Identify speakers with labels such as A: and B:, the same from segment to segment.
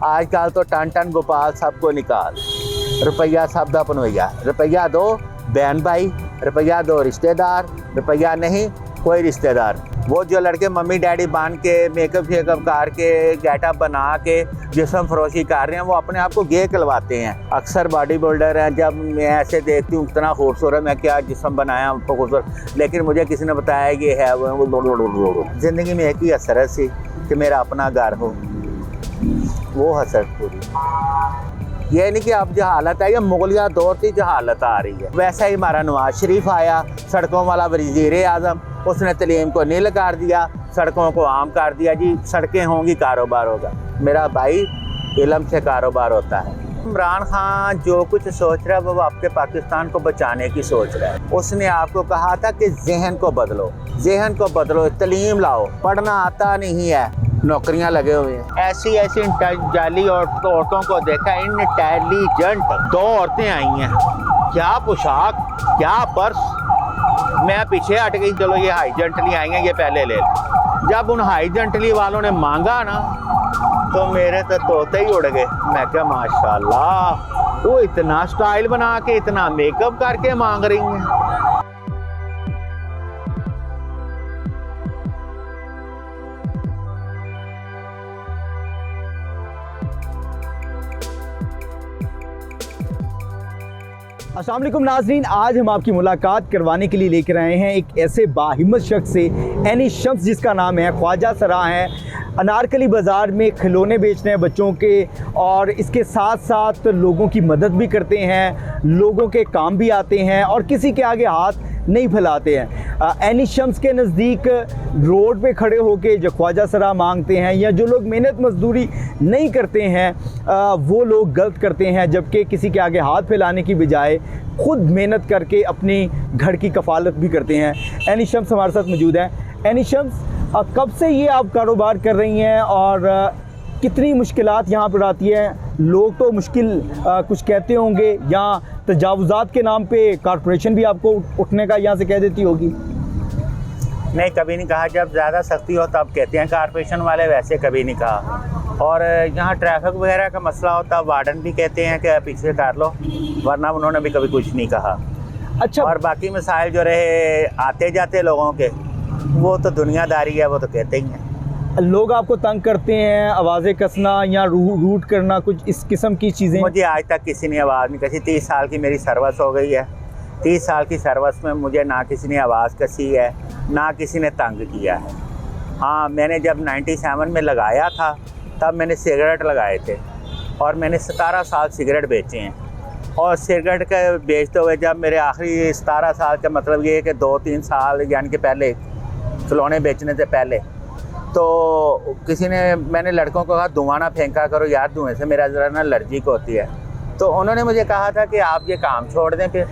A: आजकल तो ton ton Gopal सबको निकाल, रुपया सब दा पनवैया, रुपया दो बहन भाई, रुपया दो रिश्तेदार, रुपया नहीं कोई रिश्तेदार। वो जो लड़के मम्मी डैडी बांध के मेकअप शेकअप करके गेटअप बना के जिस्म फरोशी कर रहे हैं, वो अपने आप को गे कहलवाते हैं। अक्सर बॉडी बिल्डर हैं, जब मैं ऐसे देखती हूँ इतना खूबसूरत, मैं क्या जिस्म बनाया खूबसूरत, लेकिन मुझे किसी ने बताया कि है वो ज़िंदगी में एक ही हसरत सी कि मेरा अपना घर हो, वो हसरत पूरी। ये नहीं कि अब जहालत है, ये मुगलिया दौर की जहालत आ रही है। वैसा ही हमारा नवाज शरीफ आया, सड़कों वाला वज़ीर आज़म, उसने तलीम को नील कर दिया, सड़कों को आम कर दिया। जी सड़कें होंगी कारोबार होगा। मेरा भाई इल्म से कारोबार होता है। इमरान खान जो कुछ सोच रहा है वो आपके पाकिस्तान को बचाने की सोच रहा है। उसने आपको कहा था कि जहन को बदलो, जहन को बदलो, तलीम लाओ। पढ़ना आता नहीं है, नौकरियां लगे हुए हैं। ऐसी ऐसी जाली औरतों को देखा, इंटेलिजेंट 2 औरतें आई हैं, क्या पोशाक, क्या पर्स। मैं पीछे हट गई, चलो ये हाई जंटली आई हैं, ये पहले ले लें। जब उन हाई जंटली वालों ने मांगा ना, तो मेरे तो तोते ही उड़ गए। मैं क्या माशाल्लाह, वो इतना स्टाइल बना के, इतना मेकअप करके मांग रही हैं।
B: अस्सलाम वालेकुम नाज़रीन, आज हम आपकी मुलाकात करवाने के लिए लेकर आए हैं एक ऐसे बाहिम्मत शख्स से, एनी शम्स जिसका नाम है। ख्वाजा सरा हैं, अनारकली बाज़ार में खिलौने बेचते हैं बच्चों के, और इसके साथ साथ लोगों की मदद भी करते हैं, लोगों के काम भी आते हैं और किसी के आगे हाथ नहीं फैलाते हैं। एनी शम्स के नज़दीक रोड पे खड़े होके जो ख्वाजा सरा मांगते हैं, या जो लोग मेहनत मजदूरी नहीं करते हैं, वो लोग गलत करते हैं, जबकि किसी के आगे हाथ फैलाने की बजाय खुद मेहनत करके अपनी घर की कफालत भी करते हैं। एनी शम्स हमारे साथ मौजूद हैं। एनी शम्स, कब से ये आप कारोबार कर रही हैं और कितनी मुश्किलात यहाँ पर आती है? लोग तो मुश्किल कुछ कहते होंगे, या तजावुज़ात के नाम पे कॉरपोरेशन भी आपको उठने का यहाँ से कह देती होगी?
A: नहीं, कभी नहीं कहा। जब ज़्यादा सख्ती हो तब कहते हैं कॉरपोरेशन वाले, वैसे कभी नहीं कहा। और यहाँ ट्रैफिक वगैरह का मसला होता है, वार्डन भी कहते हैं कि पीछे कर लो, वरना उन्होंने भी कभी कुछ नहीं कहा।
B: अच्छा।
A: और बाकी मसाइल जो रहे आते जाते लोगों के, वो तो दुनियादारी है, वो तो कहते ही हैं।
B: लोग आपको तंग करते हैं, आवाज़ें कसना या रूट करना, कुछ इस किस्म की चीज़ें?
A: मुझे आज तक किसी ने आवाज़ नहीं कसी। 30 साल की मेरी सर्विस हो गई है। 30 साल की सर्विस में मुझे ना किसी ने आवाज़ कसी है, ना किसी ने तंग किया है। हाँ, मैंने जब 97 में लगाया था, तब मैंने सिगरेट लगाए थे, और मैंने 17 साल सिगरेट बेचे हैं। और सिगरेट के बेचते हुए जब मेरे आखिरी 17 साल का मतलब ये है कि 2-3 साल यानी कि पहले खिलौने बेचने से पहले, तो किसी ने, मैंने लड़कों को कहा धुआं ना फेंका करो यार, धुएं से मेरा ज़रा ना एलर्जिक होती है। तो उन्होंने मुझे कहा था कि आप ये काम छोड़ दें फिर।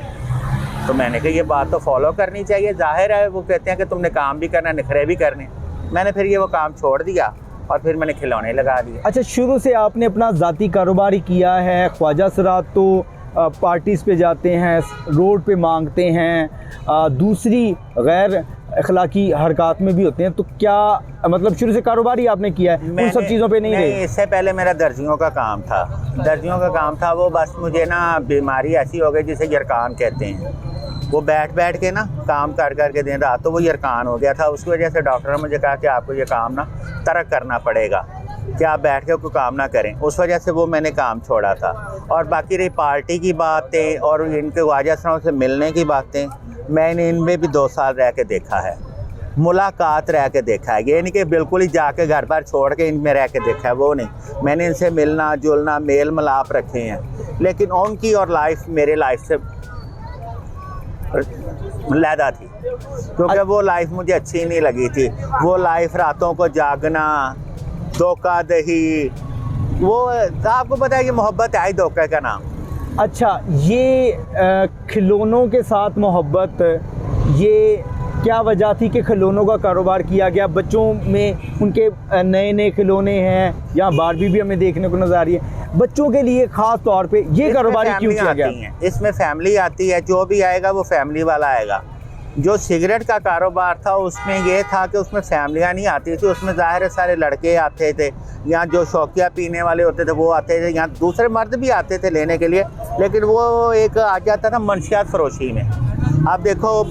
A: तो मैंने कहा ये बात तो फॉलो करनी चाहिए, जाहिर है वो कहते हैं कि तुमने काम भी करना, नखरे भी करने। मैंने फिर ये वो काम छोड़ दिया और फिर मैंने खिलौने लगा दिए।
B: अच्छा, शुरू से आपने अपना ज़ाती कारोबार ही किया है। ख्वाजा सरा तो पार्टीज़ पे जाते हैं, रोड पे मांगते हैं, दूसरी गैर अखलाकी हरकत में भी होते हैं, तो क्या मतलब शुरू से कारोबार ही आपने किया है, उन सब चीज़ों पे नहीं रहे?
A: इससे पहले मेरा दर्जियों का काम था। दर्जियों का काम था, वो बस मुझे ना बीमारी ऐसी हो गई जिसे यरकान कहते हैं। वो बैठ बैठ के ना काम कर कर के दिन रात, तो वो यरकान हो गया था। उसकी वजह से डॉक्टर ने मुझे कहा कि आपको ये काम ना तर्क करना पड़ेगा, कि आप बैठ के कोई काम ना करें। उस वजह से वो मैंने काम छोड़ा था। और बाकी रही पार्टी की बातें और इनके ख्वाजा सराओं से मिलने की बातें, मैंने इनमें भी 2 साल रह के देखा है, मुलाकात रह के देखा है। ये नहीं कि बिल्कुल ही जाके घर पर छोड़ के इनमें रह के देखा है, वो नहीं। मैंने इनसे मिलना जुलना, मेल मिलाप रखे हैं, लेकिन उनकी और लाइफ मेरे लाइफ से लैदा थी, क्योंकि वो लाइफ मुझे अच्छी नहीं लगी थी। वो लाइफ रातों को जागना, धोखा दही, वो आपको पता है कि मोहब्बत है धोखे का नाम।
B: अच्छा, ये खिलौनों के साथ मोहब्बत, ये क्या वजह थी कि खिलौनों का कारोबार किया गया? बच्चों में उनके नए नए खिलौने हैं, या बारबी भी हमें देखने को नजर आ रही है, बच्चों के लिए ख़ास तौर पे ये कारोबार क्यों किया गया?
A: इसमें फैमिली आती है, जो भी आएगा वो फैमिली वाला आएगा। जो सिगरेट का कारोबार था उसमें ये था कि उसमें फैमिलियाँ नहीं आती थी, उसमें ज़ाहिर है सारे लड़के आते थे, यहाँ जो शौकिया पीने वाले होते थे वो आते थे, यहाँ दूसरे मर्द भी आते थे लेने के लिए, लेकिन वो एक आ जाता था मंशियात फरोशी में। अब देखो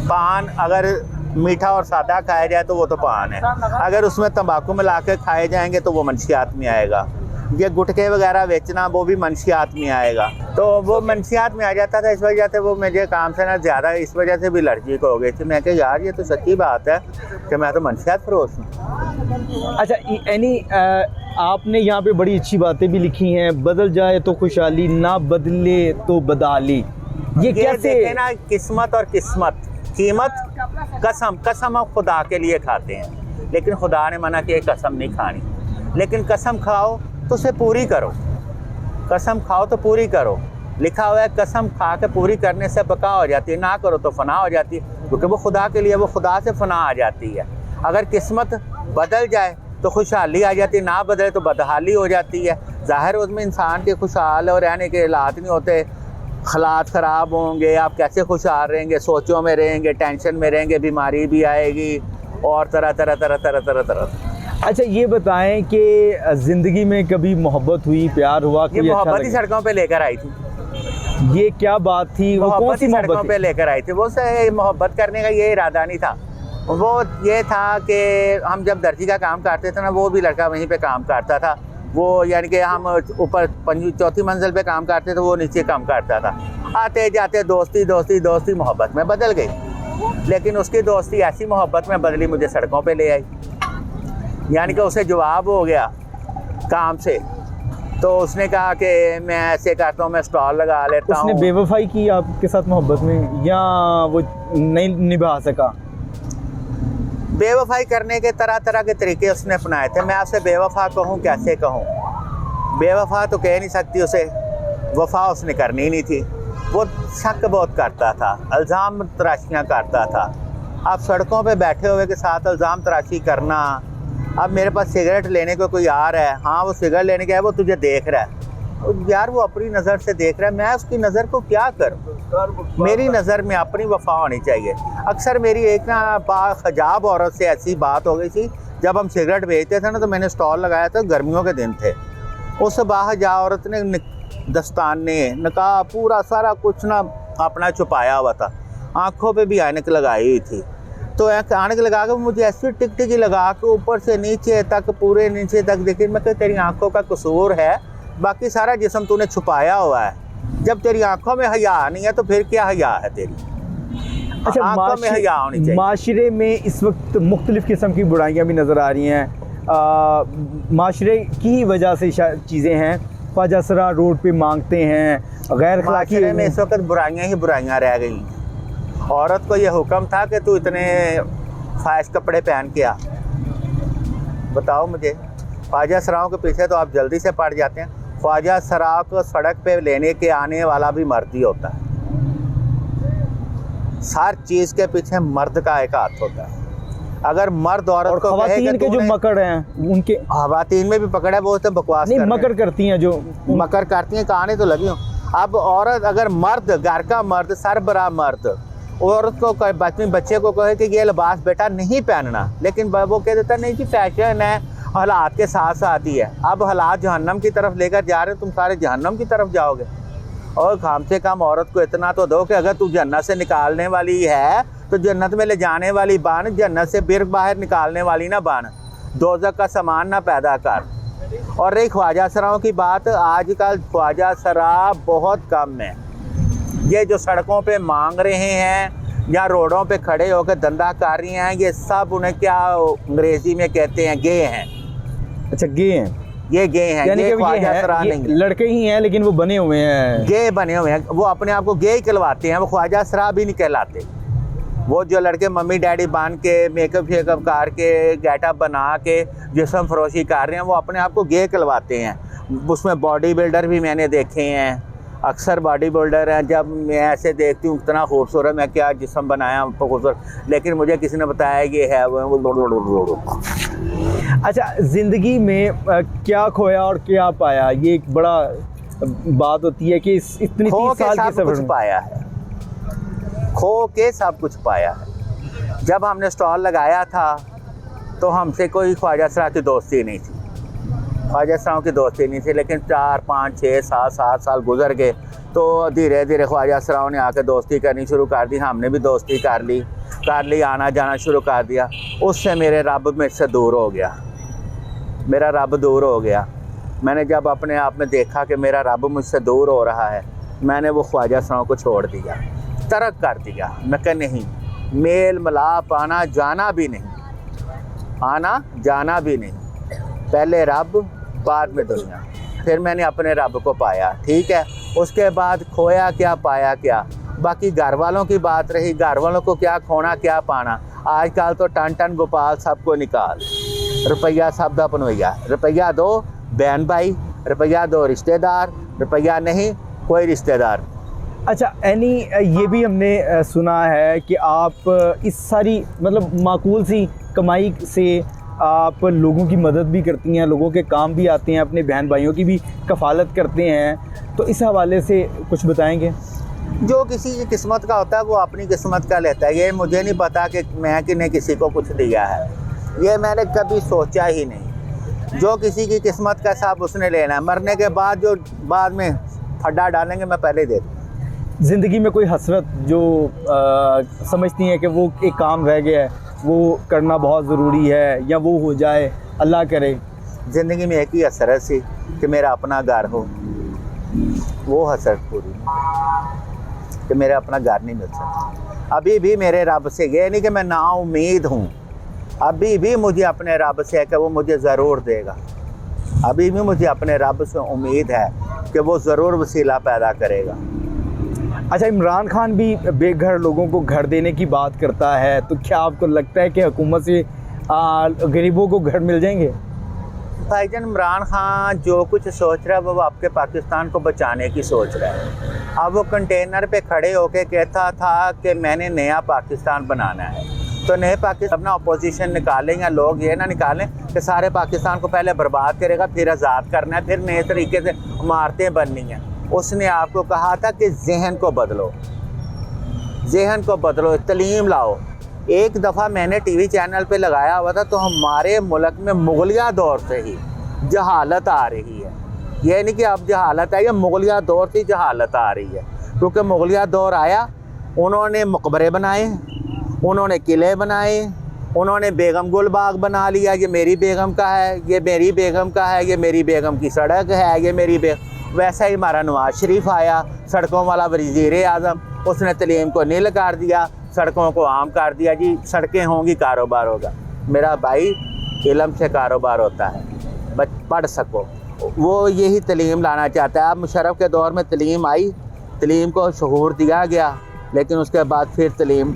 A: पान अगर मीठा और सादा खाया जाए तो वो तो पान है, अगर उसमें तंबाकू मिला के खाए जाएंगे तो वो मंशियात में आएगा। ये गुटखे वगैरह बेचना वो भी मंशियात में आएगा, तो वो मंशियात में आ जाता था। इस वजह से वो मुझे काम से ना ज़्यादा इस वजह से भी एलर्जिक हो गई थी। मैं कहा यार ये तो सच्ची बात है कि मैं तो मंशियात फरोश हूँ।
B: अच्छा यानी आपने यहाँ पे बड़ी अच्छी बातें भी लिखी हैं, बदल जाए तो खुशहाली, ना बदले तो बदहाली। ये कैसे
A: देखे ना, किस्मत और किस्मत, कीमत, कसम। कसम हम खुदा के लिए खाते हैं, लेकिन खुदा ने मना किया कसम नहीं खानी, लेकिन कसम खाओ तो उसे पूरी करो। कसम खाओ तो पूरी करो। लिखा हुआ है कसम खा के पूरी करने से बका हो जाती है, ना करो तो फना हो जाती है, क्योंकि वो खुदा के लिए, वो खुदा से फना आ जाती है। अगर किस्मत बदल जाए तो खुशहाली आ जाती है, ना बदले तो बदहाली हो जाती है। ज़ाहिर उसमें इंसान के खुशहाल और रहने के हालात नहीं होते, हालात ख़राब होंगे, आप कैसे खुशहाल रहेंगे, सोचों में रहेंगे, टेंशन में रहेंगे, बीमारी भी आएगी और तरह तरह तरह तरह तरह तरह।
B: अच्छा ये बताएं कि ज़िंदगी में कभी मोहब्बत हुई, प्यार हुआ?
A: ये मोहब्बत ही सड़कों पे लेकर आई थी।
B: ये क्या बात थी? वो कौन सी
A: सड़कों
B: मोहब्बत
A: पे लेकर आई थी? वो से मोहब्बत करने का ये इरादा नहीं था, वो ये था कि हम जब दर्जी का काम करते थे ना, वो भी लड़का वहीं पे काम करता था। वो यानी कि हम ऊपर चौथी मंजिल पे काम करते थे, वो नीचे काम करता था। आते जाते दोस्ती दोस्ती दोस्ती मोहब्बत में बदल गई, लेकिन उसकी दोस्ती ऐसी मोहब्बत में बदली, मुझे सड़कों पे ले आई। यानी कि उसे जवाब हो गया काम से, तो उसने कहा कि मैं ऐसे करता हूँ, मैं स्टॉल लगा लेता हूँ।
B: उसने बेवफाई की आपके साथ मोहब्बत में, या वो नहीं निभा सका?
A: बेवफाई करने के तरह तरह के तरीके उसने अपनाए थे। मैं उसे बेवफा कहूँ कैसे कहूँ? बेवफा तो कह नहीं सकती उसे, वफा उसने करनी ही नहीं थी। वो शक बहुत करता था, इल्ज़ाम तराशियाँ करता था। आप सड़कों पे बैठे हुए के साथ इल्ज़ाम तराशी करना। अब मेरे पास सिगरेट लेने को कोई आ रहा है, हाँ वो सिगरेट लेने का है, वो तुझे देख रहा है, यार वो अपनी नज़र से देख रहा है, मैं उसकी नज़र को क्या करूँ? मेरी नज़र में अपनी वफा होनी चाहिए। अक्सर मेरी एक ना बाखजाब औरत से ऐसी बात हो गई थी, जब हम सिगरेट बेचते थे ना, तो मैंने स्टॉल लगाया था, गर्मियों के दिन थे। उस बाखजाब औरत ने दस्ताने, नकाब, पूरा सारा कुछ ना अपना छुपाया हुआ था, आँखों पे भी ऐनक लगाई हुई थी। तो ऐनक लगा के मुझे ऐसी टिकटिकी लगा के ऊपर से नीचे तक, पूरे नीचे तक देखी। मैं कहती तेरी आँखों का कसूर है, बाकी सारा जिस्म तूने छुपाया हुआ है। जब तेरी आँखों में हया नहीं है तो फिर क्या हया है तेरी?
B: अच्छा,
A: आँखों में हया होनी चाहिए।
B: माशरे में इस वक्त मुख्तलिफ़ किस्म की बुराइयाँ भी नज़र आ रही हैं। माशरे की वजह से चीज़ें हैं, ख्वाजा सरा रोड पे मांगते हैं, गैर अखलाकी
A: में इस वक्त बुराइयाँ ही बुराइयाँ रह गई। औरत को ये हुक्म था कि तू इतने ख्वाहिश कपड़े पहन के आ। बताओ मुझे, ख्वाजा सराओं के पीछे तो आप जल्दी से पड़ जाते हैं। ख्वाजा सराओं को सड़क पे लेने के आने वाला भी मर्द ही होता है। हर चीज़ के पीछे मर्द का एक हाथ होता है। अगर मर्द औरत को
B: ख़वातीन के जो मकड़ हैं, उनके
A: ख़वातीन में भी पकड़ा है, वो तो बकवास
B: नहीं, मकड़ करती हैं, जो
A: मकर करती हैं, कहानी तो लगी हूँ। अब औरत, अगर मर्द, घर का मर्द, सरबरा मर्द, औरत को बच्चे को कहे कि ये लिबास बेटा नहीं पहनना, लेकिन वो कह देता नहीं कि फैशन है, हालात के साथ साथ ही है। अब हालात जहन्नम की तरफ लेकर जा रहे हो, तुम सारे जहन्नम की तरफ जाओगे। और कम से कम औरत को इतना तो दो कि अगर तू जन्नत से निकालने वाली है तो जन्नत में ले जाने वाली बन, जन्नत से बिर बाहर निकालने वाली ना बन, दोज़ख का सामान ना पैदा कर। और रही ख्वाजा सराओं की बात, आजकल ख्वाजा सरा बहुत कम है। ये जो सड़कों पे मांग रहे हैं या रोडों पे खड़े होकर धंधा कर रही हैं, ये सब उन्हें क्या अंग्रेजी में कहते हैं, गे हैं।
B: अच्छा, गे हैं,
A: ये गे हैं,
B: यानी
A: ये
B: ख्वाजा सरा नहीं, लड़के ही हैं लेकिन वो बने हुए हैं,
A: गे बने हुए हैं। वो अपने आप को गे ही कहलवाते हैं, वो ख्वाजा सरा भी नहीं कहलाते। वो जो लड़के मम्मी डैडी बांध के मेकअप शेकअप करके गेटअप बना के जिस्म फरोशी कर रहे हैं, वो अपने आप को गे कहलवाते हैं। उसमें बॉडी बिल्डर भी मैंने देखे हैं, अक्सर बॉडी बिल्डर हैं। जब मैं ऐसे देखती हूँ इतना खूबसूरत, मैं क्या जिस्म बनाया खूबसूरत, लेकिन मुझे किसी ने बताया ये है वो।
B: अच्छा, ज़िंदगी में क्या खोया और क्या पाया, ये एक बड़ा बात होती है कि इतनी 30 साल के सफर में
A: पाया है। खो के सब कुछ पाया है। जब हमने स्टॉल लगाया था तो हमसे कोई ख्वाजा सरा की दोस्ती नहीं थी, ख्वाजा सराओं की दोस्ती नहीं थी। लेकिन 4, 5, 6, 7 साल गुजर गए तो धीरे धीरे ख्वाजा सराओं ने आके दोस्ती करनी शुरू कर दी, हमने भी दोस्ती कर ली, आना जाना शुरू कर दिया। उससे मेरे रब मेरे से दूर हो गया, मेरा रब दूर हो गया। मैंने जब अपने आप में देखा कि मेरा रब मुझसे दूर हो रहा है, मैंने वो ख्वाजा सराओं को छोड़ दिया, तर्क कर दिया। मैं कहा नहीं, मेल मिलाप आना जाना भी नहीं, आना जाना भी नहीं, पहले रब बाद में दुनिया। फिर मैंने अपने रब को पाया, ठीक है। उसके बाद खोया क्या पाया क्या, बाकी घर वालों की बात रही, घर वालों को क्या खोना क्या पाना। आजकल तो टन टन गोपाल सबको निकाल, रुपया सब दा पनवैया, रुपया दो बहन भाई, रुपया दो रिश्तेदार, रुपया नहीं कोई रिश्तेदार।
B: अच्छा एनी, ये भी हमने सुना है कि आप इस सारी मतलब माकूल सी कमाई से आप लोगों की मदद भी करती हैं, लोगों के काम भी आते हैं, अपने बहन भाइयों की भी कफ़ालत करते हैं, तो इस हवाले से कुछ बताएंगे?
A: जो किसी की किस्मत का होता है वो अपनी किस्मत का लेता है। ये मुझे नहीं पता कि मैं किने किसी को कुछ दिया है, ये मैंने कभी सोचा ही नहीं। जो किसी की किस्मत का हिसाब उसने लेना है, मरने के बाद जो बाद में फड्डा डालेंगे मैं पहले दे दूँ।
B: ज़िंदगी में कोई हसरत जो समझती हैं कि वो एक काम रह गया है, वो करना बहुत ज़रूरी है, या वो हो जाए अल्लाह करे?
A: ज़िंदगी में एक ही हसरत सी कि मेरा अपना घर हो, वो हसरत पूरी कि मेरा अपना घर नहीं मिल सकता। अभी भी मेरे रब से, ये नहीं कि मैं ना उम्मीद हूँ, अभी भी मुझे अपने रब से है कि वो मुझे ज़रूर देगा। अभी भी मुझे अपने रब से उम्मीद है कि वो ज़रूर वसीला पैदा करेगा।
B: अच्छा, इमरान खान भी बेघर लोगों को घर देने की बात करता है, तो क्या आपको लगता है कि हुकूमत से गरीबों को घर मिल जाएंगे?
A: भाईजान, इमरान खान जो कुछ सोच रहा है वो आपके पाकिस्तान को बचाने की सोच रहा है। अब वो कंटेनर पे खड़े होके कहता था कि मैंने नया पाकिस्तान बनाना है, तो नए पाकिस्तान अपना अपोजिशन निकालें या लोग ये ना निकालें कि सारे पाकिस्तान को पहले बर्बाद करेगा, फिर आज़ाद करना है, फिर नए तरीके से इमारतें बननी हैं। उसने आपको कहा था कि जहन को बदलो, जहन को बदलो, तलीम लाओ। एक दफ़ा मैंने टीवी चैनल पे लगाया हुआ था, तो हमारे मुल्क में मुगलिया दौर से ही जहालत आ रही है। ये नहीं कि अब जहालत आई है, मुगलिया दौर से जहालत आ रही है। क्योंकि मुगलिया दौर आया, उन्होंने मकबरे बनाए, उन्होंने किले बनाए, उन्होंने बेगम गुल बाग बना लिया, ये मेरी बेगम का है, ये मेरी बेगम का है, ये मेरी बेगम की सड़क है, ये मेरी वैसा ही हमारा नवाज शरीफ आया, सड़कों वाला वज़ीर आज़म, उसने तलीम को नील कर दिया, सड़कों को आम कर दिया। जी सड़कें होंगी कारोबार होगा। मेरा भाई, इल्म से कारोबार होता है, बस पढ़ सको। वो यही तलीम लाना चाहता है। अब मुशर्रफ के दौर में तलीम आई, तलीम को शहूर दिया गया, लेकिन उसके बाद फिर तलीम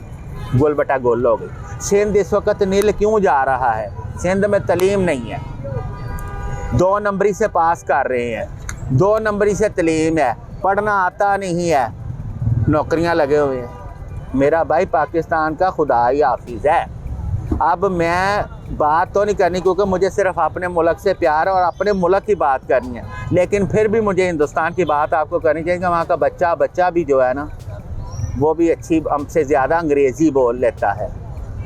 A: गोल बटा गोल हो गई। सिंध इस वक्त नील क्यों जा रहा है? सिंध में तलीम नहीं है, 2 नंबरी से पास कर रहे हैं, 2 नंबरी से तलीम है, पढ़ना आता नहीं है, नौकरियां लगे हुए हैं। मेरा भाई, पाकिस्तान का खुदा ही हाफिज़ है। अब मैं बात तो नहीं करनी क्योंकि मुझे सिर्फ अपने मुल्क से प्यार है और अपने मुल्क की बात करनी है, लेकिन फिर भी मुझे हिंदुस्तान की बात आपको करनी चाहिए कि वहाँ का बच्चा भी जो है ना, वो भी अच्छी, हमसे ज़्यादा अंग्रेज़ी बोल लेता है,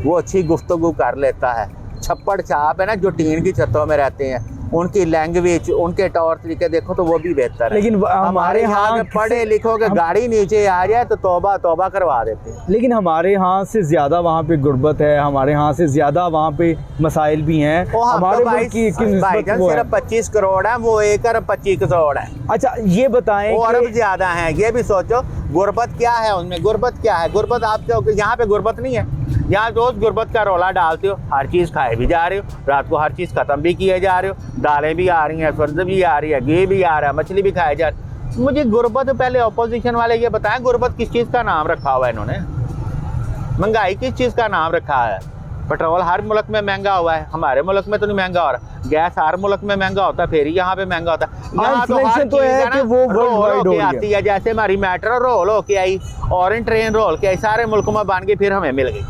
A: वो अच्छी गुफ्तगू कर लेता है। छप्पड़ छाप है ना, जो टीन की छतों में रहते हैं, उनकी लैंग्वेज, उनके तौर तरीके देखो तो वो भी बेहतर है।
B: लेकिन हमारे यहाँ
A: पढ़े लिखो के गाड़ी नीचे आ जाए तो तौबा तौबा करवा देते हैं।
B: लेकिन हमारे यहाँ से ज़्यादा वहाँ पे गुर्बत है, हमारे यहाँ से ज़्यादा वहाँ पे मसाइल भी हैं। हमारे मुल्क की
A: भाईजान सिर्फ 25 करोड़ है, वो 1 अरब 25 करोड़ है।
B: अच्छा ये बताएं,
A: वो अरब ज़्यादा हैं। ये भी सोचो गुर्बत क्या है उनमें, गुर्बत क्या है? गुर्बत आपके यहाँ पे गुर्बत नहीं है, यहाँ रोज़ गुर्बत का रौला डालते हो, हर चीज़ खाए भी जा रहे हो, रात को हर चीज़ ख़त्म भी किए जा रहे हो, दालें भी आ रही हैं, फर्ज भी आ रही है, घी भी आ रहा है, मछली भी खाए जा रही है। मुझे गुर्बत, पहले अपोजिशन वाले ये बताएं, गुर्बत किस चीज़ का नाम रखा हुआ है इन्होंने? महंगाई किस चीज़ का नाम रखा है? पेट्रोल हर मुल्क में महंगा हुआ है, हमारे मुल्क में तो नहीं महंगा हो रहा। गैस हर मुल्क में महंगा होता है, फिर ही यहाँ पे महंगा होता है। यहाँ तो हर चीज़ है ना रोल होके आती है, जैसे हमारी मेट्रो रोल होके आई, ऑरेंज ट्रेन रोल के आई, सारे मुल्कों में बन गई, फिर हमें मिल गई।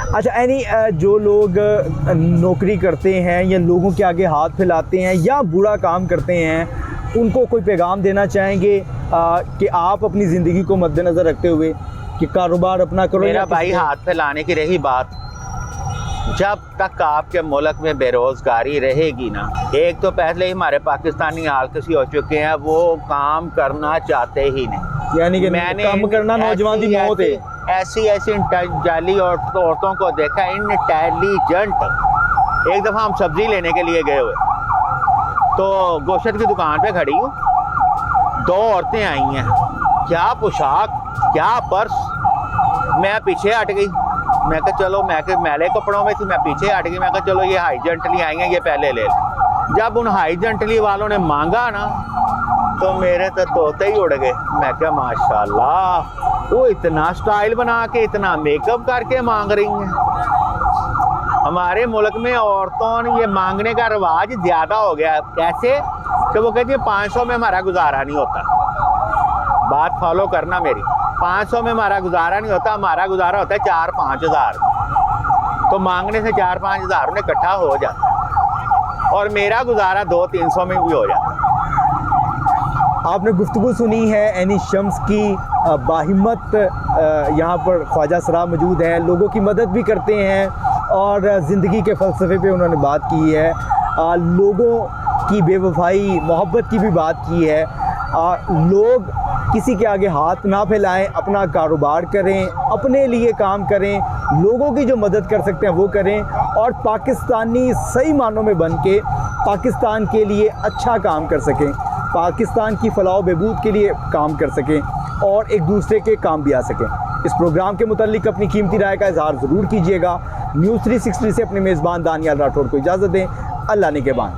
B: अच्छा एनी, जो लोग नौकरी करते हैं या लोगों के आगे हाथ फैलाते हैं या बुरा काम करते हैं, उनको कोई पैगाम देना चाहेंगे कि आप अपनी ज़िंदगी को मद्देनज़र रखते हुए कि कारोबार अपना करो?
A: मेरा
B: या
A: भाई
B: किसी-
A: हाथ फैलाने की रही बात, जब तक आपके मुल्क में बेरोजगारी रहेगी ना, एक तो पहले ही हमारे पाकिस्तानी हाल किसी हो चुके हैं, वो काम करना चाहते ही नहीं।
B: यानी कि काम करना नौजवान की मौत है।
A: ऐसी जाली औरतों को देखा, इंटेलिजेंट। एक दफ़ा हम सब्जी लेने के लिए गए हुए, तो गोश्त की दुकान पे खड़ी हूँ, 2 औरतें आई हैं, क्या पोशाक, क्या पर्स। मैं पीछे हट गई, मैं कहा चलो, मैं मैले कपड़ों में थी, मैं पीछे हट गई। मैं कहा चलो ये हाई जंटली आई हैं, ये पहले ले लें। जब उन हाई जंटली वालों ने मांगा ना, तो मेरे तो तोते ही उड़ गए। मैं क्या माशाल्लाह, वो इतना स्टाइल बना के, इतना मेकअप करके मांग रही हैं। हमारे मुल्क में औरतों ने ये मांगने का रिवाज ज़्यादा हो गया। कैसे कि वो कहती है 500 में हमारा गुजारा नहीं होता। बात फॉलो करना मेरी, 500 में हमारा गुजारा नहीं होता, हमारा गुजारा होता है 4-5 हज़ार। तो मांगने से 4-5 हज़ार उन्हें इकट्ठा हो जाता है, और मेरा गुजारा 200-300 में भी हो जाता है।
B: आपने गुफ्तगू सुनी है एनी शम्स की, बाहिम्मत यहाँ पर ख्वाजा सरा मौजूद हैं, लोगों की मदद भी करते हैं और ज़िंदगी के फ़लसफ़े पे उन्होंने बात की है, लोगों की बेवफाई मोहब्बत की भी बात की है। लोग किसी के आगे हाथ ना फैलाएं, अपना कारोबार करें, अपने लिए काम करें, लोगों की जो मदद कर सकते हैं वो करें, और पाकिस्तानी सही मानों में बन के पाकिस्तान के लिए अच्छा काम कर सकें, पाकिस्तान की फलाह बहबूद के लिए काम कर सकें और एक दूसरे के काम भी आ सकें। इस प्रोग्राम के मुतालिक अपनी कीमती राय का इजहार ज़रूर कीजिएगा। न्यूज़ 360 से अपने मेज़बान दानियाल राठौर को इजाज़त दें। अल्लाह निगहबान।